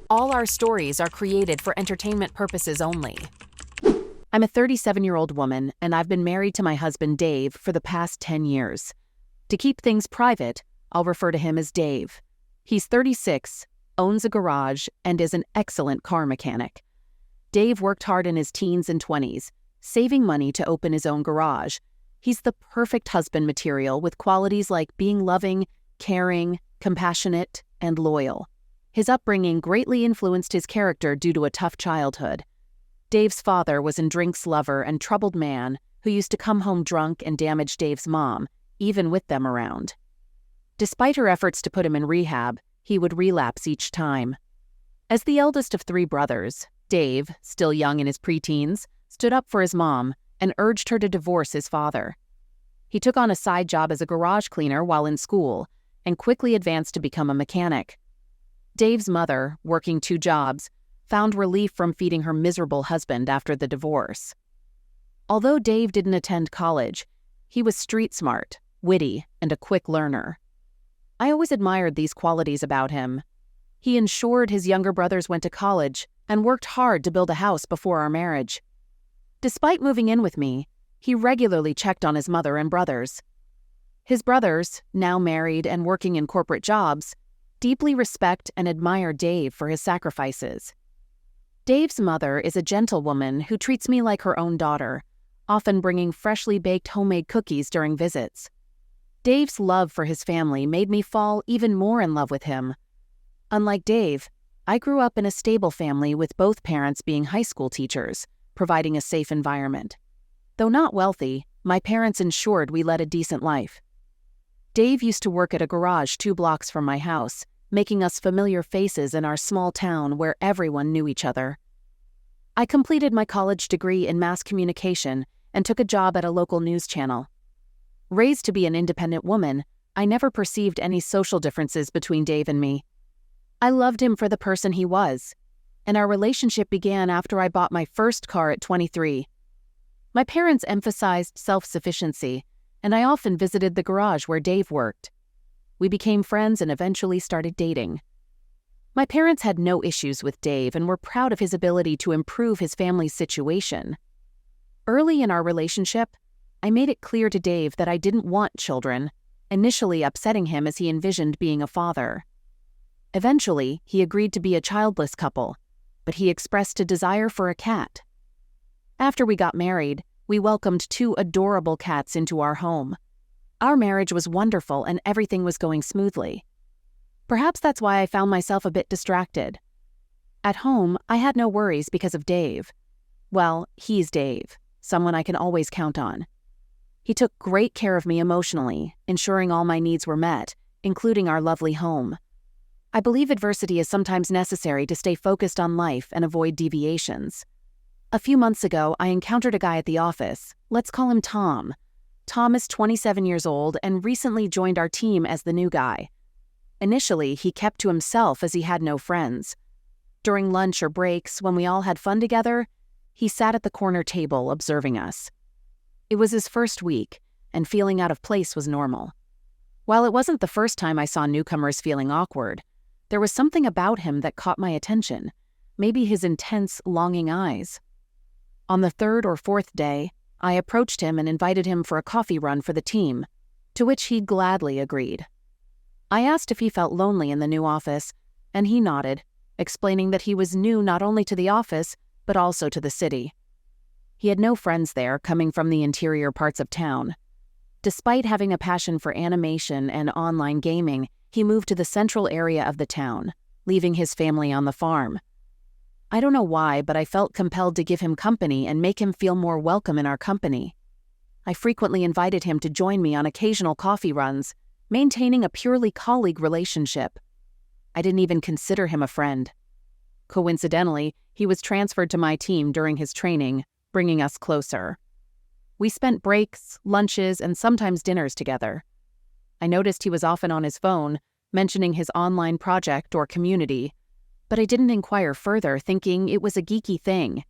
All our stories are created for entertainment purposes only. I'm a 37-year-old woman, and I've been married to my husband Dave for the past 10 years. To keep things private, I'll refer to him as Dave. He's 36, owns a garage, and is an excellent car mechanic. Dave worked hard in his teens and 20s, saving money to open his own garage. He's the perfect husband material with qualities like being loving, caring, compassionate, and loyal. His upbringing greatly influenced his character due to a tough childhood. Dave's father was a drinks lover and troubled man who used to come home drunk and damage Dave's mom, even with them around. Despite her efforts to put him in rehab, he would relapse each time. As the eldest of 3 brothers, Dave, still young in his preteens, stood up for his mom and urged her to divorce his father. He took on a side job as a garage cleaner while in school and quickly advanced to become a mechanic. Dave's mother, working 2 jobs, found relief from feeding her miserable husband after the divorce. Although Dave didn't attend college, he was street smart, witty, and a quick learner. I always admired these qualities about him. He ensured his younger brothers went to college and worked hard to build a house before our marriage. Despite moving in with me, he regularly checked on his mother and brothers. His brothers, now married and working in corporate jobs, deeply respect and admire Dave for his sacrifices. Dave's mother is a gentlewoman who treats me like her own daughter, often bringing freshly baked homemade cookies during visits. Dave's love for his family made me fall even more in love with him. Unlike Dave, I grew up in a stable family with both parents being high school teachers, providing a safe environment. Though not wealthy, my parents ensured we led a decent life. Dave used to work at a garage 2 blocks from my house, making us familiar faces in our small town where everyone knew each other. I completed my college degree in mass communication and took a job at a local news channel. Raised to be an independent woman, I never perceived any social differences between Dave and me. I loved him for the person he was, and our relationship began after I bought my first car at 23. My parents emphasized self-sufficiency, and I often visited the garage where Dave worked. We became friends and eventually started dating. My parents had no issues with Dave and were proud of his ability to improve his family's situation. Early in our relationship, I made it clear to Dave that I didn't want children, initially upsetting him as he envisioned being a father. Eventually, he agreed to be a childless couple, but he expressed a desire for a cat. After we got married, we welcomed 2 adorable cats into our home. Our marriage was wonderful and everything was going smoothly. Perhaps that's why I found myself a bit distracted. At home, I had no worries because of Dave. Well, he's Dave, someone I can always count on. He took great care of me emotionally, ensuring all my needs were met, including our lovely home. I believe adversity is sometimes necessary to stay focused on life and avoid deviations. A few months ago, I encountered a guy at the office. Let's call him Tom. Tom is 27 years old and recently joined our team as the new guy. Initially, he kept to himself as he had no friends. During lunch or breaks, when we all had fun together, he sat at the corner table observing us. It was his first week, and feeling out of place was normal. While it wasn't the first time I saw newcomers feeling awkward, there was something about him that caught my attention, maybe his intense, longing eyes. On the 3rd or 4th day, I approached him and invited him for a coffee run for the team, to which he gladly agreed. I asked if he felt lonely in the new office, and he nodded, explaining that he was new not only to the office, but also to the city. He had no friends there, coming from the interior parts of town. Despite having a passion for animation and online gaming, he moved to the central area of the town, leaving his family on the farm. I don't know why, but I felt compelled to give him company and make him feel more welcome in our company. I frequently invited him to join me on occasional coffee runs, maintaining a purely colleague relationship. I didn't even consider him a friend. Coincidentally, he was transferred to my team during his training, bringing us closer. We spent breaks, lunches, and sometimes dinners together. I noticed he was often on his phone, mentioning his online project or community, but I didn't inquire further, thinking it was a geeky thing.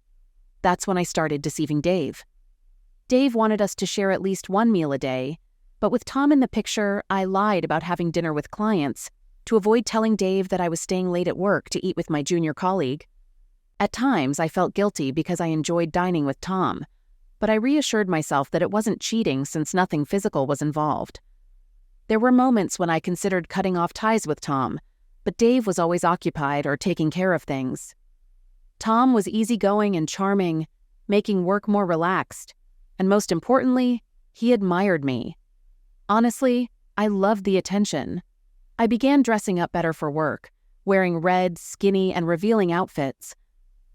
That's when I started deceiving Dave. Dave wanted us to share at least 1 meal a day, but with Tom in the picture, I lied about having dinner with clients, to avoid telling Dave that I was staying late at work to eat with my junior colleague. At times, I felt guilty because I enjoyed dining with Tom, but I reassured myself that it wasn't cheating since nothing physical was involved. There were moments when I considered cutting off ties with Tom, but Dave was always occupied or taking care of things. Tom was easygoing and charming, making work more relaxed, and most importantly, he admired me. Honestly, I loved the attention. I began dressing up better for work, wearing red, skinny, and revealing outfits.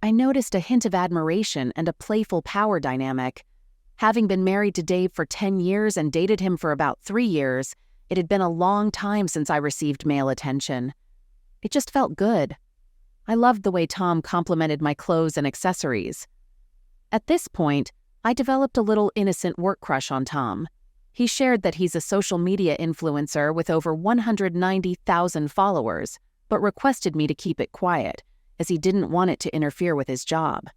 I noticed a hint of admiration and a playful power dynamic. Having been married to Dave for 10 years and dated him for about 3 years, it had been a long time since I received male attention. It just felt good. I loved the way Tom complimented my clothes and accessories. At this point, I developed a little innocent work crush on Tom. He shared that he's a social media influencer with over 190,000 followers, but requested me to keep it quiet, as he didn't want it to interfere with his job.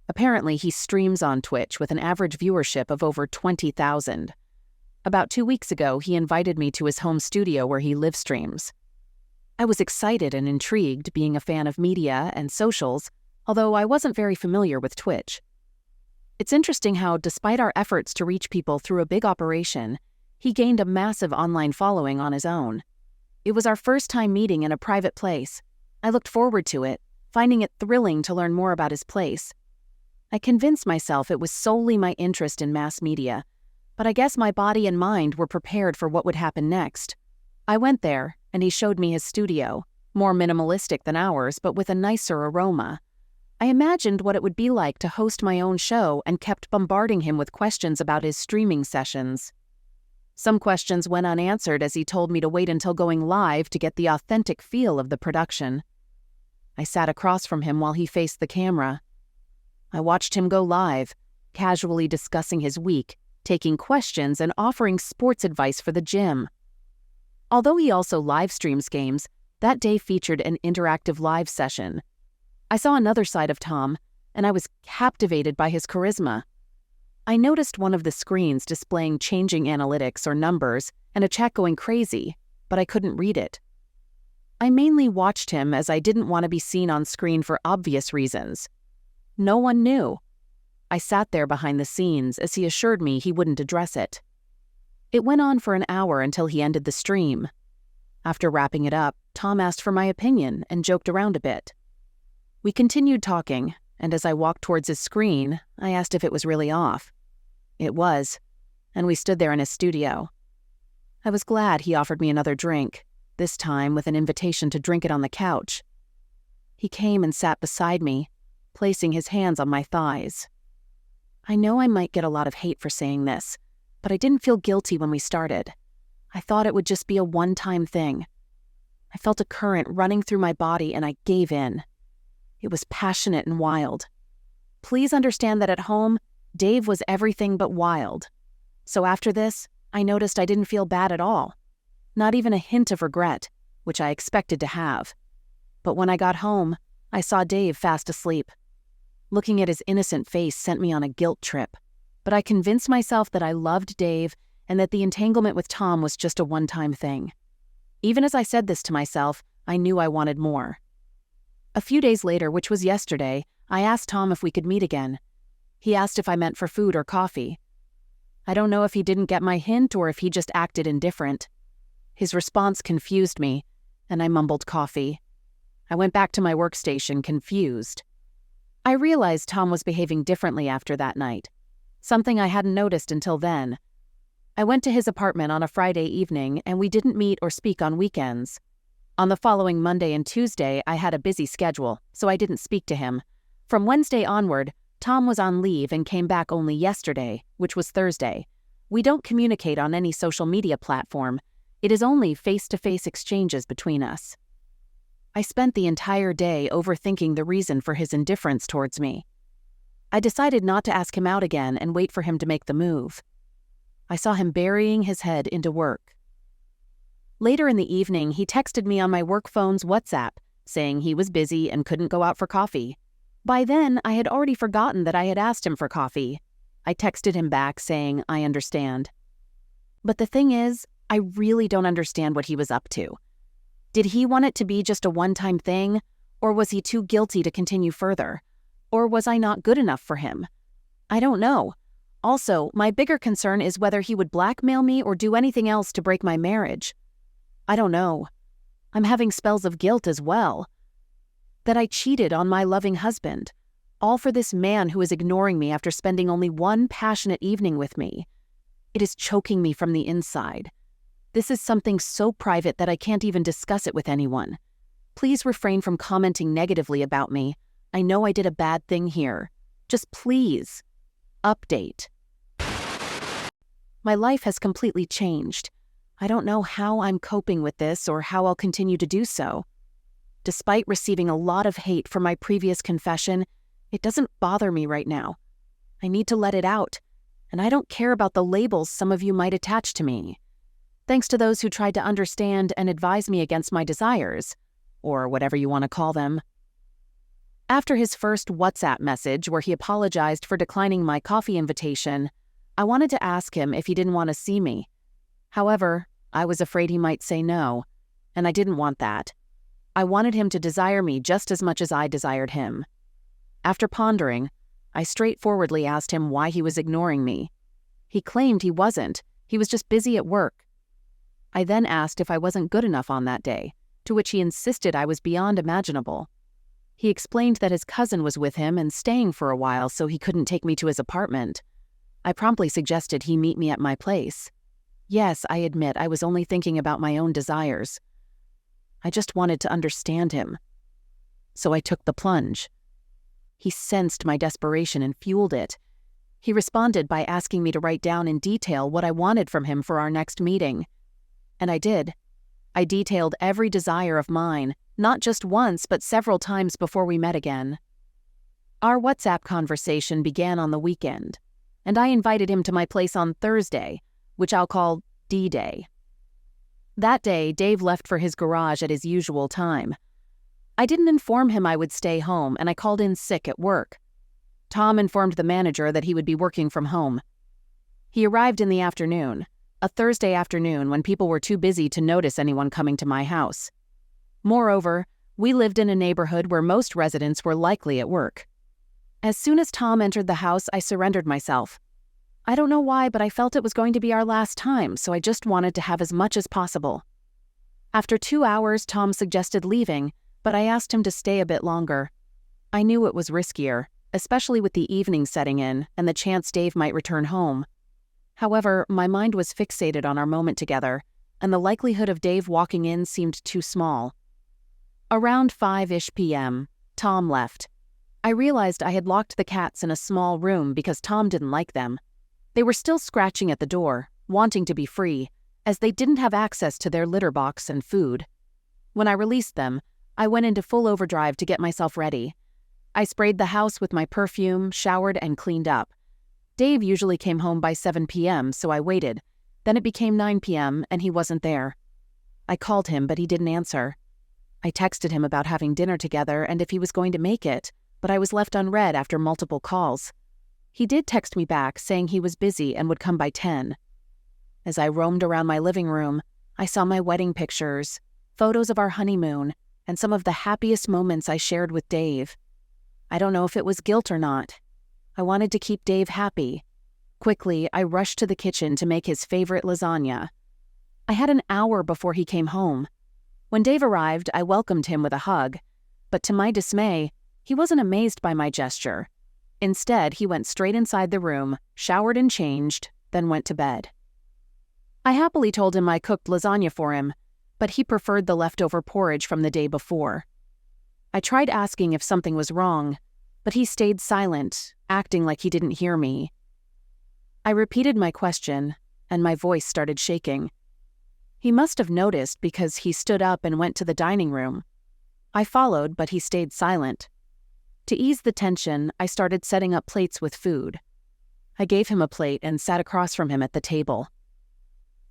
Apparently, he streams on Twitch with an average viewership of over 20,000. About 2 weeks ago, he invited me to his home studio where he live streams. I was excited and intrigued, being a fan of media and socials, although I wasn't very familiar with Twitch. It's interesting how, despite our efforts to reach people through a big operation, he gained a massive online following on his own. It was our first time meeting in a private place. I looked forward to it, finding it thrilling to learn more about his place. I convinced myself it was solely my interest in mass media, but I guess my body and mind were prepared for what would happen next. I went there, and he showed me his studio, more minimalistic than ours, but with a nicer aroma. I imagined what it would be like to host my own show and kept bombarding him with questions about his streaming sessions. Some questions went unanswered as he told me to wait until going live to get the authentic feel of the production. I sat across from him while he faced the camera. I watched him go live, casually discussing his week, taking questions, and offering sports advice for the gym. Although he also live streams games, that day featured an interactive live session. I saw another side of Tom, and I was captivated by his charisma. I noticed one of the screens displaying changing analytics or numbers and a chat going crazy, but I couldn't read it. I mainly watched him as I didn't want to be seen on screen for obvious reasons. No one knew. I sat there behind the scenes as he assured me he wouldn't address it. It went on for an hour until he ended the stream. After wrapping it up, Tom asked for my opinion and joked around a bit. We continued talking, and as I walked towards his screen, I asked if it was really off. It was, and we stood there in his studio. I was glad he offered me another drink, this time with an invitation to drink it on the couch. He came and sat beside me, placing his hands on my thighs. I know I might get a lot of hate for saying this, but I didn't feel guilty when we started. I thought it would just be a one-time thing. I felt a current running through my body and I gave in. It was passionate and wild. Please understand that at home, Dave was everything but wild. So after this, I noticed I didn't feel bad at all. Not even a hint of regret, which I expected to have. But when I got home, I saw Dave fast asleep. Looking at his innocent face sent me on a guilt trip, but I convinced myself that I loved Dave and that the entanglement with Tom was just a one-time thing. Even as I said this to myself, I knew I wanted more. A few days later, which was yesterday, I asked Tom if we could meet again. He asked if I meant for food or coffee. I don't know if he didn't get my hint or if he just acted indifferent. His response confused me, and I mumbled coffee. I went back to my workstation, confused. I realized Tom was behaving differently after that night, something I hadn't noticed until then. I went to his apartment on a Friday evening, and we didn't meet or speak on weekends. On the following Monday and Tuesday, I had a busy schedule, so I didn't speak to him. From Wednesday onward, Tom was on leave and came back only yesterday, which was Thursday. We don't communicate on any social media platform. It is only face-to-face exchanges between us. I spent the entire day overthinking the reason for his indifference towards me. I decided not to ask him out again and wait for him to make the move. I saw him burying his head into work. Later in the evening, he texted me on my work phone's WhatsApp, saying he was busy and couldn't go out for coffee. By then, I had already forgotten that I had asked him for coffee. I texted him back saying, I understand. But the thing is, I really don't understand what he was up to. Did he want it to be just a one-time thing, or was he too guilty to continue further? Or was I not good enough for him? I don't know. Also, my bigger concern is whether he would blackmail me or do anything else to break my marriage. I don't know. I'm having spells of guilt as well. That I cheated on my loving husband, all for this man who is ignoring me after spending only one passionate evening with me. It is choking me from the inside. This is something so private that I can't even discuss it with anyone. Please refrain from commenting negatively about me. I know I did a bad thing here. Just please. Update. My life has completely changed. I don't know how I'm coping with this or how I'll continue to do so. Despite receiving a lot of hate for my previous confession, it doesn't bother me right now. I need to let it out, and I don't care about the labels some of you might attach to me. Thanks to those who tried to understand and advise me against my desires, or whatever you want to call them. After his first WhatsApp message where he apologized for declining my coffee invitation, I wanted to ask him if he didn't want to see me. However, I was afraid he might say no, and I didn't want that. I wanted him to desire me just as much as I desired him. After pondering, I straightforwardly asked him why he was ignoring me. He claimed he wasn't. He was just busy at work. I then asked if I wasn't good enough on that day, to which he insisted I was beyond imaginable. He explained that his cousin was with him and staying for a while, so he couldn't take me to his apartment. I promptly suggested he meet me at my place. Yes, I admit I was only thinking about my own desires. I just wanted to understand him. So I took the plunge. He sensed my desperation and fueled it. He responded by asking me to write down in detail what I wanted from him for our next meeting. And I did. I detailed every desire of mine, not just once but several times before we met again. Our WhatsApp conversation began on the weekend, and I invited him to my place on Thursday, which I'll call D-Day. That day, Dave left for his garage at his usual time. I didn't inform him I would stay home, and I called in sick at work. Tom informed the manager that he would be working from home. He arrived in the afternoon, a Thursday afternoon when people were too busy to notice anyone coming to my house. Moreover, we lived in a neighborhood where most residents were likely at work. As soon as Tom entered the house, I surrendered myself. I don't know why, but I felt it was going to be our last time, so I just wanted to have as much as possible. After 2 hours, Tom suggested leaving, but I asked him to stay a bit longer. I knew it was riskier, especially with the evening setting in and the chance Dave might return home. However, my mind was fixated on our moment together, and the likelihood of Dave walking in seemed too small. Around 5-ish p.m., Tom left. I realized I had locked the cats in a small room because Tom didn't like them. They were still scratching at the door, wanting to be free, as they didn't have access to their litter box and food. When I released them, I went into full overdrive to get myself ready. I sprayed the house with my perfume, showered, and cleaned up. Dave usually came home by 7 p.m., so I waited. Then it became 9 p.m., and he wasn't there. I called him, but he didn't answer. I texted him about having dinner together and if he was going to make it, but I was left unread after multiple calls. He did text me back, saying he was busy and would come by 10. As I roamed around my living room, I saw my wedding pictures, photos of our honeymoon, and some of the happiest moments I shared with Dave. I don't know if it was guilt or not. I wanted to keep Dave happy. Quickly, I rushed to the kitchen to make his favorite lasagna. I had an hour before he came home. When Dave arrived, I welcomed him with a hug, but to my dismay, he wasn't amazed by my gesture. Instead, he went straight inside the room, showered and changed, then went to bed. I happily told him I cooked lasagna for him, but he preferred the leftover porridge from the day before. I tried asking if something was wrong, but he stayed silent, acting like he didn't hear me. I repeated my question, and my voice started shaking. He must have noticed because he stood up and went to the dining room. I followed, but he stayed silent. To ease the tension, I started setting up plates with food. I gave him a plate and sat across from him at the table.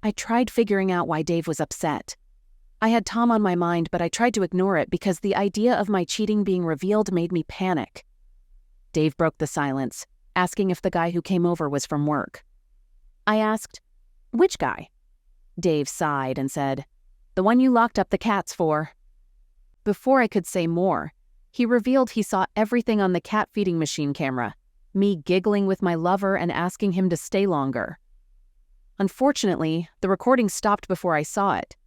I tried figuring out why Dave was upset. I had Tom on my mind, but I tried to ignore it because the idea of my cheating being revealed made me panic. Dave broke the silence, asking if the guy who came over was from work. I asked, "Which guy?" Dave sighed and said, The one you locked up the cats for." Before I could say more, he revealed he saw everything on the cat feeding machine camera, me giggling with my lover and asking him to stay longer. Unfortunately, the recording stopped before I saw it,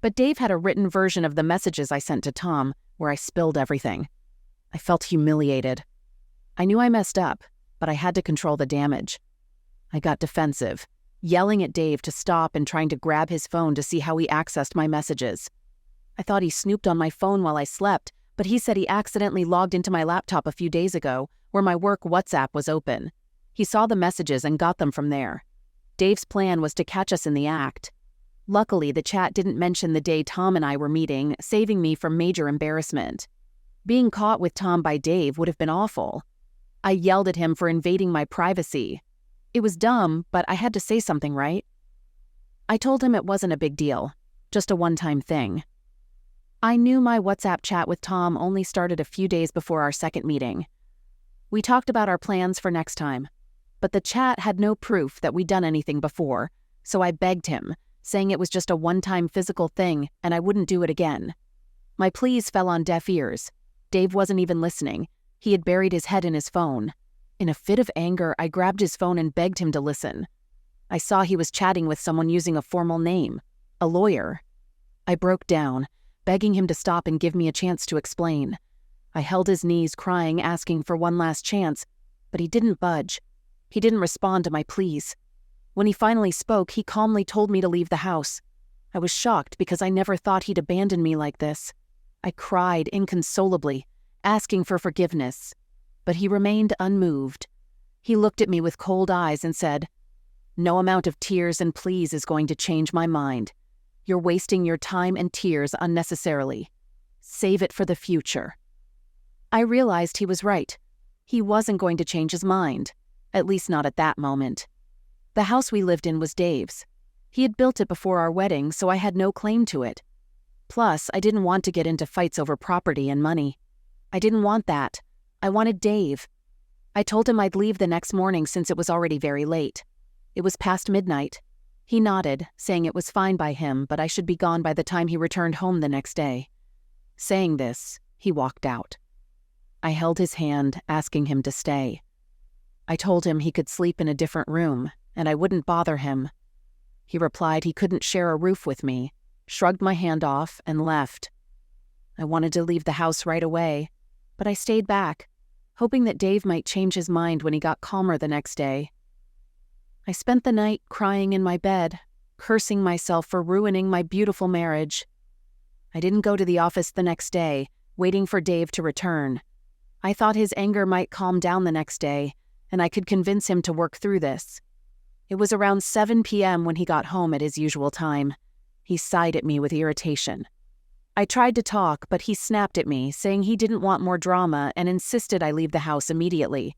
but Dave had a written version of the messages I sent to Tom where I spilled everything. I felt humiliated. I knew I messed up, but I had to control the damage. I got defensive, yelling at Dave to stop and trying to grab his phone to see how he accessed my messages. I thought he snooped on my phone while I slept, but he said he accidentally logged into my laptop a few days ago where my work WhatsApp was open. He saw the messages and got them from there. Dave's plan was to catch us in the act. Luckily, the chat didn't mention the day Tom and I were meeting, saving me from major embarrassment. Being caught with Tom by Dave would have been awful. I yelled at him for invading my privacy. It was dumb, but I had to say something, right? I told him it wasn't a big deal, just a one-time thing. I knew my WhatsApp chat with Tom only started a few days before our second meeting. We talked about our plans for next time, but the chat had no proof that we'd done anything before, so I begged him, saying it was just a one-time physical thing and I wouldn't do it again. My pleas fell on deaf ears. Dave wasn't even listening. He had buried his head in his phone. In a fit of anger, I grabbed his phone and begged him to listen. I saw he was chatting with someone using a formal name, a lawyer. I broke down, begging him to stop and give me a chance to explain. I held his knees, crying, asking for one last chance, but he didn't budge. He didn't respond to my pleas. When he finally spoke, he calmly told me to leave the house. I was shocked because I never thought he'd abandon me like this. I cried inconsolably, asking for forgiveness, but he remained unmoved. He looked at me with cold eyes and said, "No amount of tears and pleas is going to change my mind. You're wasting your time and tears unnecessarily. Save it for the future." I realized he was right. He wasn't going to change his mind, at least not at that moment. The house we lived in was Dave's. He had built it before our wedding, so I had no claim to it. Plus, I didn't want to get into fights over property and money. I didn't want that. I wanted Dave. I told him I'd leave the next morning since it was already very late. It was past midnight. He nodded, saying it was fine by him, but I should be gone by the time he returned home the next day. Saying this, he walked out. I held his hand, asking him to stay. I told him he could sleep in a different room, and I wouldn't bother him. He replied he couldn't share a roof with me, shrugged my hand off, and left. I wanted to leave the house right away, but I stayed back, hoping that Dave might change his mind when he got calmer the next day. I spent the night crying in my bed, cursing myself for ruining my beautiful marriage. I didn't go to the office the next day, waiting for Dave to return. I thought his anger might calm down the next day, and I could convince him to work through this. It was around 7 p.m. when he got home at his usual time. He sighed at me with irritation. I tried to talk, but he snapped at me, saying he didn't want more drama and insisted I leave the house immediately.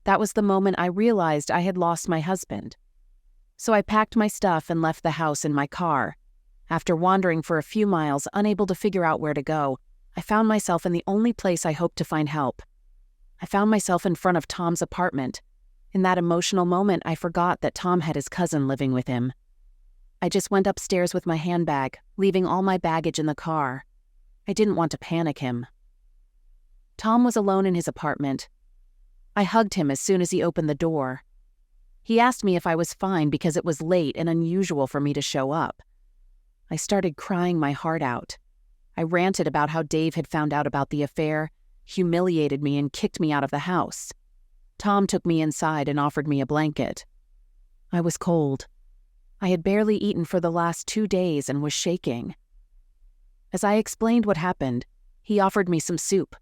That was the moment I realized I had lost my husband. So I packed my stuff and left the house in my car. After wandering for a few miles, unable to figure out where to go, I found myself in the only place I hoped to find help. I found myself in front of Tom's apartment. In that emotional moment, I forgot that Tom had his cousin living with him. I just went upstairs with my handbag, leaving all my baggage in the car. I didn't want to panic him. Tom was alone in his apartment. I hugged him as soon as he opened the door. He asked me if I was fine because it was late and unusual for me to show up. I started crying my heart out. I ranted about how Dave had found out about the affair, humiliated me, and kicked me out of the house. Tom took me inside and offered me a blanket. I was cold. I had barely eaten for the last 2 days and was shaking. As I explained what happened, he offered me some soup.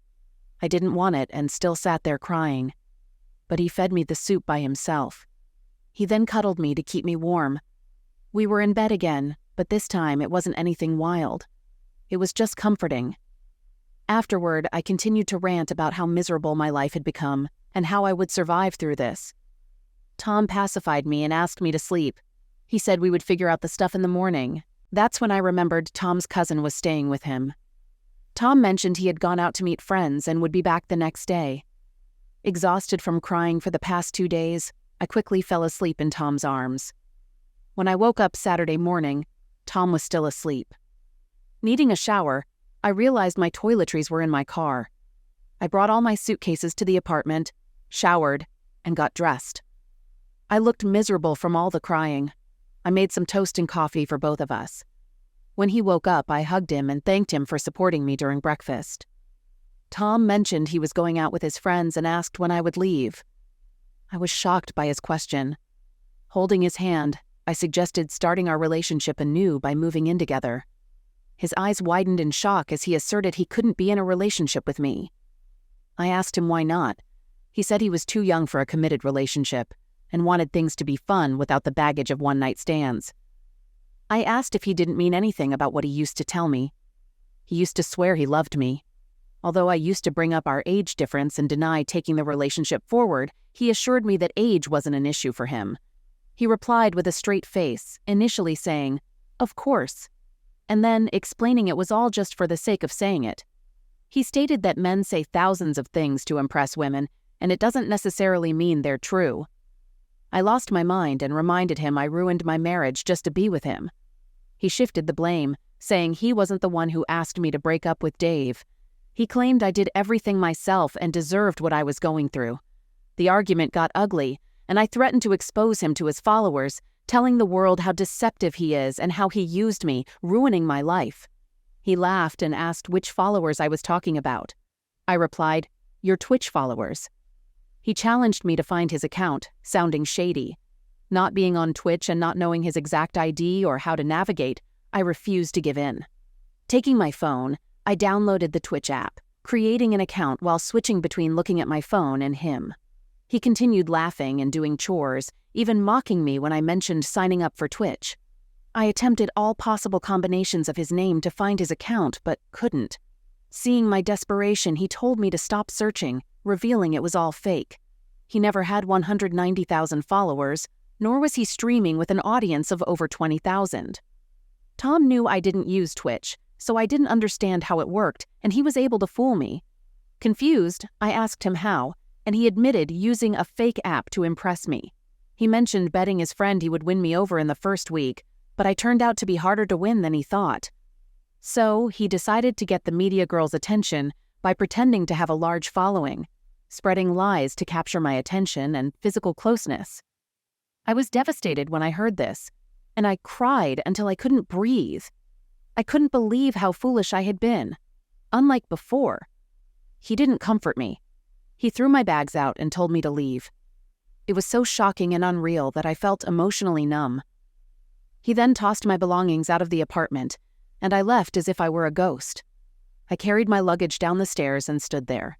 I didn't want it and still sat there crying. But he fed me the soup by himself. He then cuddled me to keep me warm. We were in bed again, but this time it wasn't anything wild. It was just comforting. Afterward, I continued to rant about how miserable my life had become and how I would survive through this. Tom pacified me and asked me to sleep. He said we would figure out the stuff in the morning. That's when I remembered Tom's cousin was staying with him. Tom mentioned he had gone out to meet friends and would be back the next day. Exhausted from crying for the past 2 days, I quickly fell asleep in Tom's arms. When I woke up Saturday morning, Tom was still asleep. Needing a shower, I realized my toiletries were in my car. I brought all my suitcases to the apartment, showered, and got dressed. I looked miserable from all the crying. I made some toast and coffee for both of us. When he woke up, I hugged him and thanked him for supporting me during breakfast. Tom mentioned he was going out with his friends and asked when I would leave. I was shocked by his question. Holding his hand, I suggested starting our relationship anew by moving in together. His eyes widened in shock as he asserted he couldn't be in a relationship with me. I asked him why not. He said he was too young for a committed relationship and wanted things to be fun without the baggage of one-night stands. I asked if he didn't mean anything about what he used to tell me. He used to swear he loved me. Although I used to bring up our age difference and deny taking the relationship forward, he assured me that age wasn't an issue for him. He replied with a straight face, initially saying, "Of course," and then explaining it was all just for the sake of saying it. He stated that men say thousands of things to impress women, and it doesn't necessarily mean they're true. I lost my mind and reminded him I ruined my marriage just to be with him. He shifted the blame, saying he wasn't the one who asked me to break up with Dave. He claimed I did everything myself and deserved what I was going through. The argument got ugly, and I threatened to expose him to his followers, telling the world how deceptive he is and how he used me, ruining my life. He laughed and asked which followers I was talking about. I replied, "Your Twitch followers." He challenged me to find his account, sounding shady. Not being on Twitch and not knowing his exact ID or how to navigate, I refused to give in. Taking my phone, I downloaded the Twitch app, creating an account while switching between looking at my phone and him. He continued laughing and doing chores, even mocking me when I mentioned signing up for Twitch. I attempted all possible combinations of his name to find his account, but couldn't. Seeing my desperation, he told me to stop searching, revealing it was all fake. He never had 190,000 followers, nor was he streaming with an audience of over 20,000. Tom knew I didn't use Twitch, so I didn't understand how it worked, and he was able to fool me. Confused, I asked him how, and he admitted using a fake app to impress me. He mentioned betting his friend he would win me over in the first week, but I turned out to be harder to win than he thought. So he decided to get the media girl's attention by pretending to have a large following, spreading lies to capture my attention and physical closeness. I was devastated when I heard this, and I cried until I couldn't breathe. I couldn't believe how foolish I had been. Unlike before. He didn't comfort me. He threw my bags out and told me to leave. It was so shocking and unreal that I felt emotionally numb. He then tossed my belongings out of the apartment, and I left as if I were a ghost. I carried my luggage down the stairs and stood there.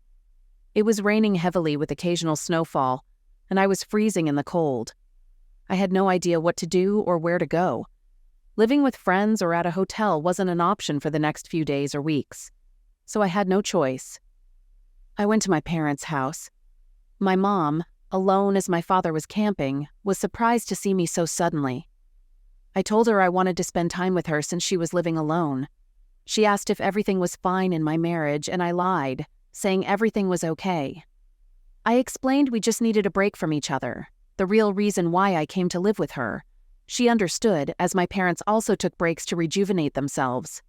It was raining heavily with occasional snowfall, and I was freezing in the cold. I had no idea what to do or where to go. Living with friends or at a hotel wasn't an option for the next few days or weeks, so I had no choice. I went to my parents' house. My mom, alone as my father was camping, was surprised to see me so suddenly. I told her I wanted to spend time with her since she was living alone. She asked if everything was fine in my marriage, and I lied, saying everything was okay. I explained we just needed a break from each other, the real reason why I came to live with her. She understood, as my parents also took breaks to rejuvenate themselves.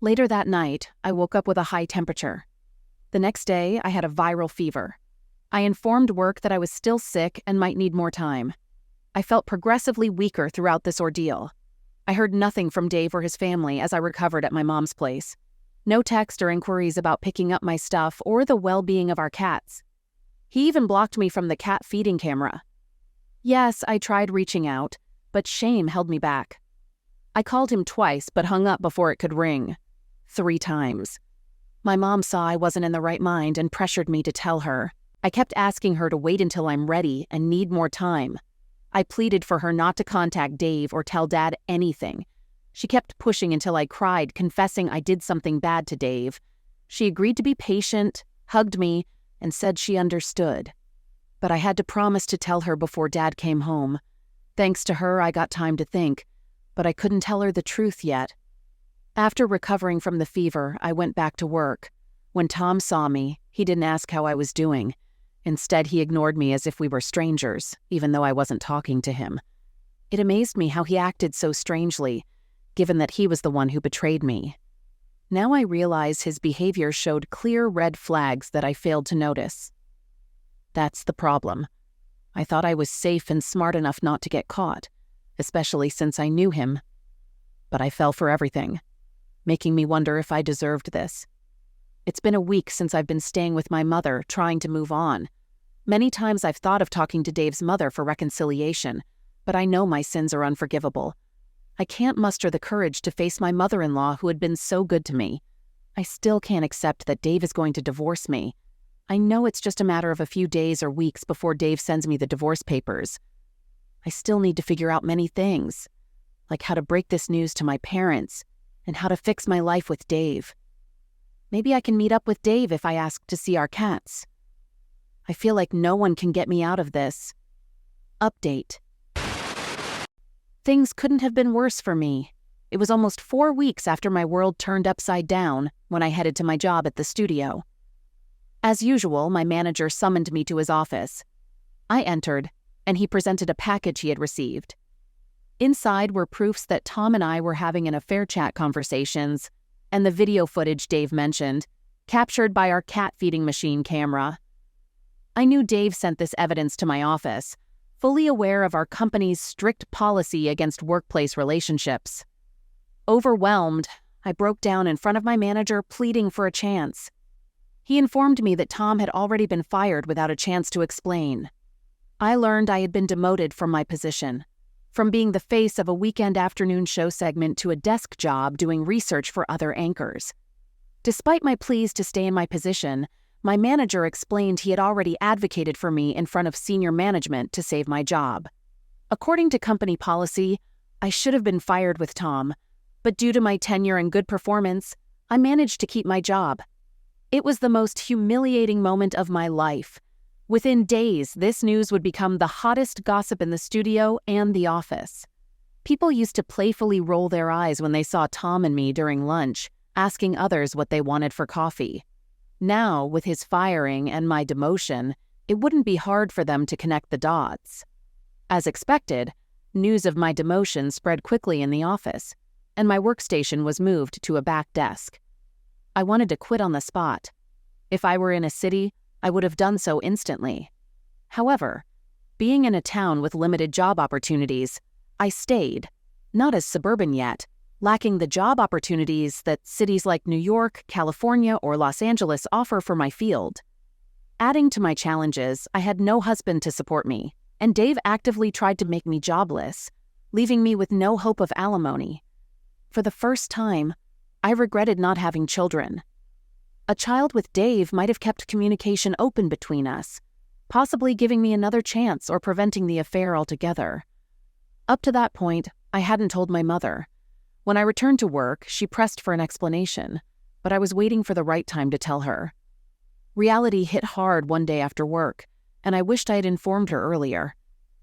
Later that night, I woke up with a high temperature. The next day, I had a viral fever. I informed work that I was still sick and might need more time. I felt progressively weaker throughout this ordeal. I heard nothing from Dave or his family as I recovered at my mom's place. No text or inquiries about picking up my stuff or the well-being of our cats. He even blocked me from the cat feeding camera. Yes, I tried reaching out, but shame held me back. I called him twice but hung up before it could ring. 3 times. My mom saw I wasn't in the right mind and pressured me to tell her. I kept asking her to wait until I'm ready and need more time. I pleaded for her not to contact Dave or tell Dad anything. She kept pushing until I cried, confessing I did something bad to Dave. She agreed to be patient, hugged me, and said she understood. But I had to promise to tell her before Dad came home. Thanks to her, I got time to think, but I couldn't tell her the truth yet. After recovering from the fever, I went back to work. When Tom saw me, he didn't ask how I was doing. Instead, he ignored me as if we were strangers, even though I wasn't talking to him. It amazed me how he acted so strangely. given that he was the one who betrayed me. Now I realize his behavior showed clear red flags that I failed to notice. That's the problem. I thought I was safe and smart enough not to get caught, especially since I knew him. But I fell for everything, making me wonder if I deserved this. It's been a week since I've been staying with my mother, trying to move on. Many times I've thought of talking to Dave's mother for reconciliation, but I know my sins are unforgivable. I can't muster the courage to face my mother-in-law who had been so good to me. I still can't accept that Dave is going to divorce me. I know it's just a matter of a few days or weeks before Dave sends me the divorce papers. I still need to figure out many things, like how to break this news to my parents and how to fix my life with Dave. Maybe I can meet up with Dave if I ask to see our cats. I feel like no one can get me out of this. Update. Things couldn't have been worse for me. It was almost 4 weeks after my world turned upside down when I headed to my job at the studio. As usual, my manager summoned me to his office. I entered, and he presented a package he had received. Inside were proofs that Tom and I were having an affair chat conversations, and the video footage Dave mentioned, captured by our cat feeding machine camera. I knew Dave sent this evidence to my office, fully aware of our company's strict policy against workplace relationships. Overwhelmed, I broke down in front of my manager, pleading for a chance. He informed me that Tom had already been fired without a chance to explain. I learned I had been demoted from my position, from being the face of a weekend afternoon show segment to a desk job doing research for other anchors. Despite my pleas to stay in my position, my manager explained he had already advocated for me in front of senior management to save my job. According to company policy, I should have been fired with Tom, but due to my tenure and good performance, I managed to keep my job. It was the most humiliating moment of my life. Within days, this news would become the hottest gossip in the studio and the office. People used to playfully roll their eyes when they saw Tom and me during lunch, asking others what they wanted for coffee. Now, with his firing and my demotion, it wouldn't be hard for them to connect the dots. As expected, news of my demotion spread quickly in the office, and my workstation was moved to a back desk. I wanted to quit on the spot. If I were in a city, I would have done so instantly. However, being in a town with limited job opportunities, I stayed, not as suburban yet, lacking the job opportunities that cities like New York, California, or Los Angeles offer for my field. Adding to my challenges, I had no husband to support me, and Dave actively tried to make me jobless, leaving me with no hope of alimony. For the first time, I regretted not having children. A child with Dave might have kept communication open between us, possibly giving me another chance or preventing the affair altogether. Up to that point, I hadn't told my mother. When I returned to work, she pressed for an explanation, but I was waiting for the right time to tell her. Reality hit hard one day after work, and I wished I had informed her earlier.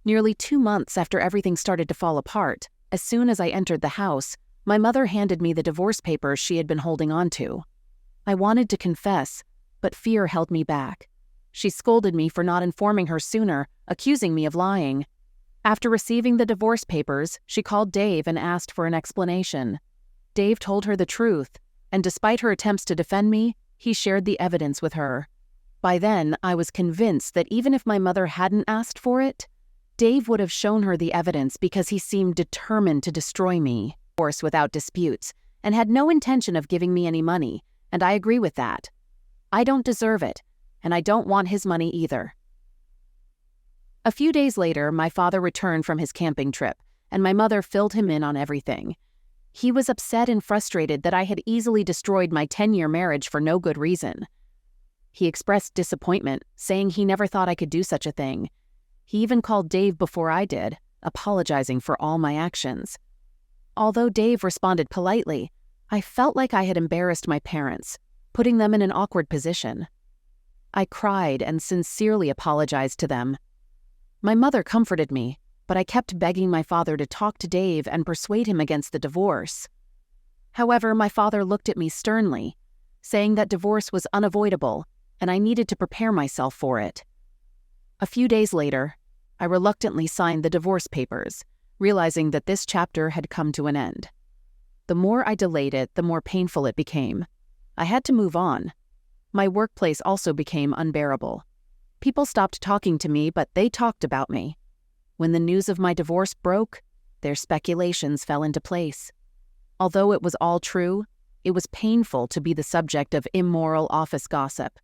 Nearly 2 months after everything started to fall apart, as soon as I entered the house, my mother handed me the divorce papers she had been holding on to. I wanted to confess, but fear held me back. She scolded me for not informing her sooner, accusing me of lying. After receiving the divorce papers, she called Dave and asked for an explanation. Dave told her the truth, and despite her attempts to defend me, he shared the evidence with her. By then, I was convinced that even if my mother hadn't asked for it, Dave would have shown her the evidence because he seemed determined to destroy me, of course without disputes, and had no intention of giving me any money, and I agree with that. I don't deserve it, and I don't want his money either. A few days later, my father returned from his camping trip, and my mother filled him in on everything. He was upset and frustrated that I had easily destroyed my 10-year marriage for no good reason. He expressed disappointment, saying he never thought I could do such a thing. He even called Dave before I did, apologizing for all my actions. Although Dave responded politely, I felt like I had embarrassed my parents, putting them in an awkward position. I cried and sincerely apologized to them. My mother comforted me, but I kept begging my father to talk to Dave and persuade him against the divorce. However, my father looked at me sternly, saying that divorce was unavoidable and I needed to prepare myself for it. A few days later, I reluctantly signed the divorce papers, realizing that this chapter had come to an end. The more I delayed it, the more painful it became. I had to move on. My workplace also became unbearable. People stopped talking to me, but they talked about me. When the news of my divorce broke, their speculations fell into place. Although it was all true, it was painful to be the subject of immoral office gossip.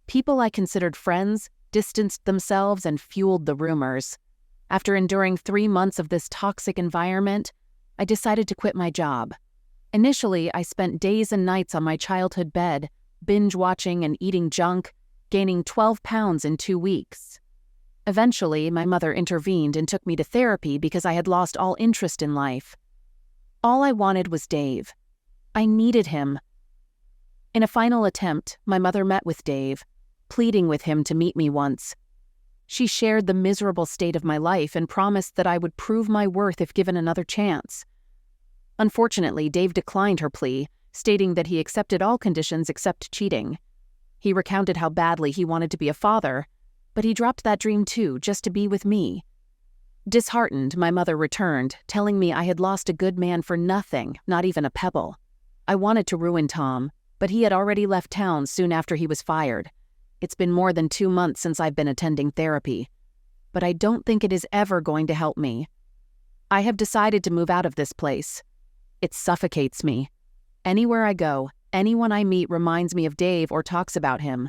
People I considered friends distanced themselves and fueled the rumors. After enduring 3 months of this toxic environment, I decided to quit my job. Initially, I spent days and nights on my childhood bed, binge-watching and eating junk, gaining 12 pounds in 2 weeks. Eventually, my mother intervened and took me to therapy because I had lost all interest in life. All I wanted was Dave. I needed him. In a final attempt, my mother met with Dave, pleading with him to meet me once. She shared the miserable state of my life and promised that I would prove my worth if given another chance. Unfortunately, Dave declined her plea, stating that he accepted all conditions except cheating. He recounted how badly he wanted to be a father, but he dropped that dream too, just to be with me. Disheartened, my mother returned, telling me I had lost a good man for nothing, not even a pebble. I wanted to ruin Tom, but he had already left town soon after he was fired. It's been more than 2 months since I've been attending therapy, but I don't think it is ever going to help me. I have decided to move out of this place. It suffocates me. Anywhere I go, anyone I meet reminds me of Dave or talks about him.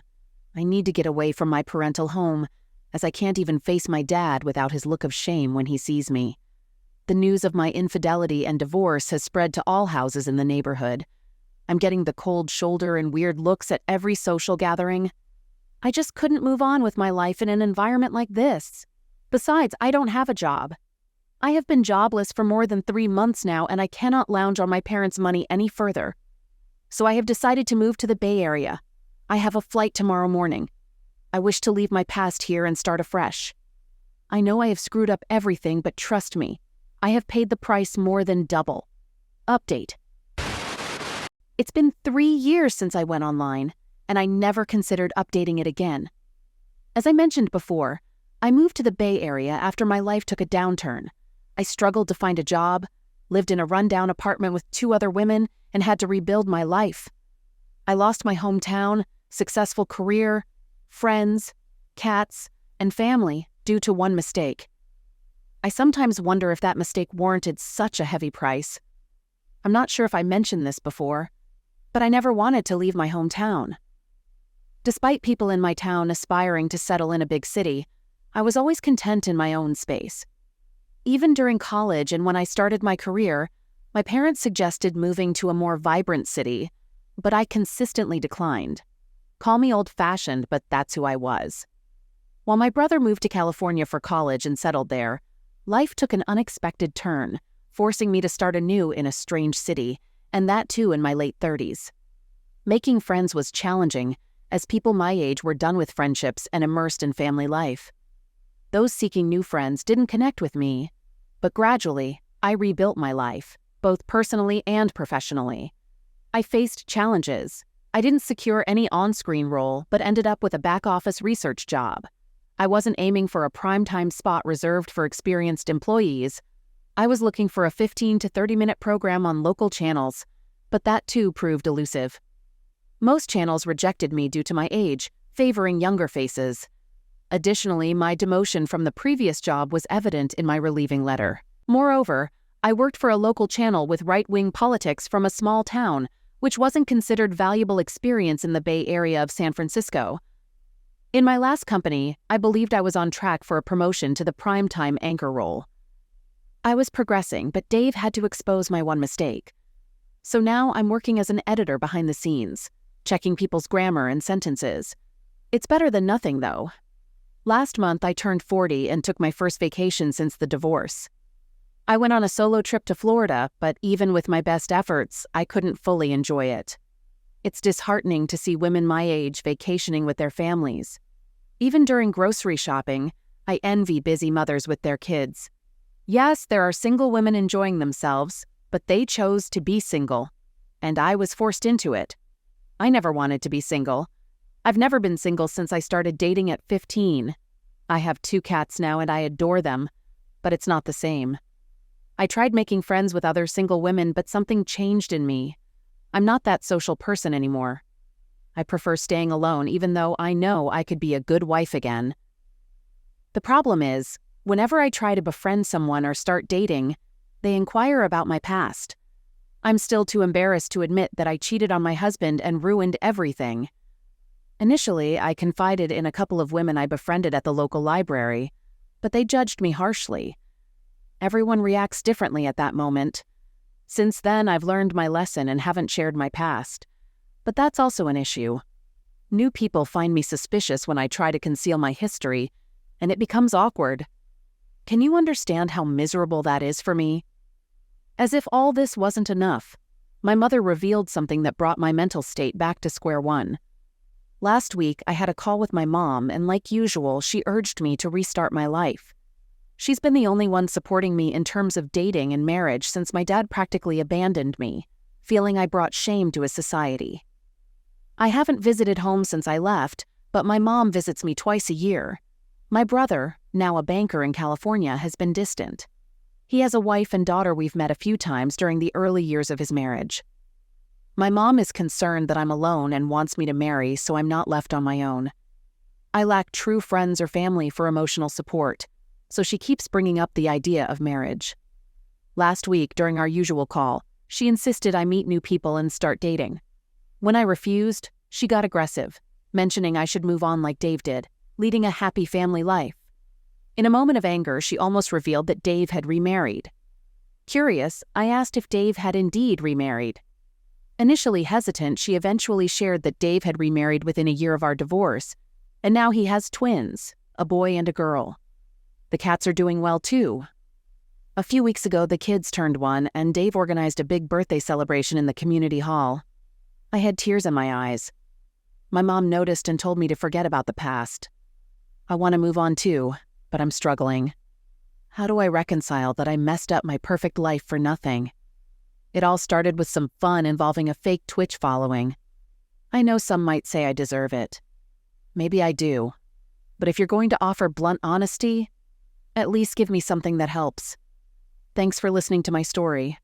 I need to get away from my parental home, as I can't even face my dad without his look of shame when he sees me. The news of my infidelity and divorce has spread to all houses in the neighborhood. I'm getting the cold shoulder and weird looks at every social gathering. I just couldn't move on with my life in an environment like this. Besides, I don't have a job. I have been jobless for more than 3 months now, and I cannot lounge on my parents' money any further. So I have decided to move to the Bay Area. I have a flight tomorrow morning. I wish to leave my past here and start afresh. I know I have screwed up everything, but trust me, I have paid the price more than double. Update. It's been 3 years since I went online, and I never considered updating it again. As I mentioned before, I moved to the Bay Area after my life took a downturn. I struggled to find a job, lived in a rundown apartment with 2 other women, and had to rebuild my life. I lost my hometown, successful career, friends, cats, and family due to one mistake. I sometimes wonder if that mistake warranted such a heavy price. I'm not sure if I mentioned this before, but I never wanted to leave my hometown. Despite people in my town aspiring to settle in a big city, I was always content in my own space. Even during college and when I started my career, my parents suggested moving to a more vibrant city, but I consistently declined. Call me old-fashioned, but that's who I was. While my brother moved to California for college and settled there, life took an unexpected turn, forcing me to start anew in a strange city, and that too in my late 30s. Making friends was challenging, as people my age were done with friendships and immersed in family life. Those seeking new friends didn't connect with me, but gradually, I rebuilt my life, both personally and professionally. I faced challenges. I didn't secure any on-screen role, but ended up with a back-office research job. I wasn't aiming for a prime-time spot reserved for experienced employees. I was looking for a 15 to 30-minute program on local channels, but that too proved elusive. Most channels rejected me due to my age, favoring younger faces. Additionally, my demotion from the previous job was evident in my relieving letter. Moreover, I worked for a local channel with right-wing politics from a small town, which wasn't considered valuable experience in the Bay Area of San Francisco. In my last company, I believed I was on track for a promotion to the primetime anchor role. I was progressing, but Dave had to expose my one mistake. So now I'm working as an editor behind the scenes, checking people's grammar and sentences. It's better than nothing, though. Last month, I turned 40 and took my first vacation since the divorce. I went on a solo trip to Florida, but even with my best efforts, I couldn't fully enjoy it. It's disheartening to see women my age vacationing with their families. Even during grocery shopping, I envy busy mothers with their kids. Yes, there are single women enjoying themselves, but they chose to be single, and I was forced into it. I never wanted to be single. I've never been single since I started dating at 15. I have 2 cats now and I adore them, but it's not the same. I tried making friends with other single women, but something changed in me. I'm not that social person anymore. I prefer staying alone, even though I know I could be a good wife again. The problem is, whenever I try to befriend someone or start dating, they inquire about my past. I'm still too embarrassed to admit that I cheated on my husband and ruined everything. Initially, I confided in a couple of women I befriended at the local library, but they judged me harshly. Everyone reacts differently at that moment. Since then, I've learned my lesson and haven't shared my past. But that's also an issue. New people find me suspicious when I try to conceal my history, and it becomes awkward. Can you understand how miserable that is for me? As if all this wasn't enough, my mother revealed something that brought my mental state back to square one. Last week, I had a call with my mom, and like usual, she urged me to restart my life. She's been the only one supporting me in terms of dating and marriage since my dad practically abandoned me, feeling I brought shame to his society. I haven't visited home since I left, but my mom visits me twice a year. My brother, now a banker in California, has been distant. He has a wife and daughter we've met a few times during the early years of his marriage. My mom is concerned that I'm alone and wants me to marry, so I'm not left on my own. I lack true friends or family for emotional support, so she keeps bringing up the idea of marriage. Last week, during our usual call, she insisted I meet new people and start dating. When I refused, she got aggressive, mentioning I should move on like Dave did, leading a happy family life. In a moment of anger, she almost revealed that Dave had remarried. Curious, I asked if Dave had indeed remarried. Initially hesitant, she eventually shared that Dave had remarried within a year of our divorce, and now he has twins, a boy and a girl. The cats are doing well too. A few weeks ago, the kids turned one, and Dave organized a big birthday celebration in the community hall. I had tears in my eyes. My mom noticed and told me to forget about the past. I want to move on too, but I'm struggling. How do I reconcile that I messed up my perfect life for nothing? It all started with some fun involving a fake Twitch following. I know some might say I deserve it. Maybe I do. But if you're going to offer blunt honesty, at least give me something that helps. Thanks for listening to my story.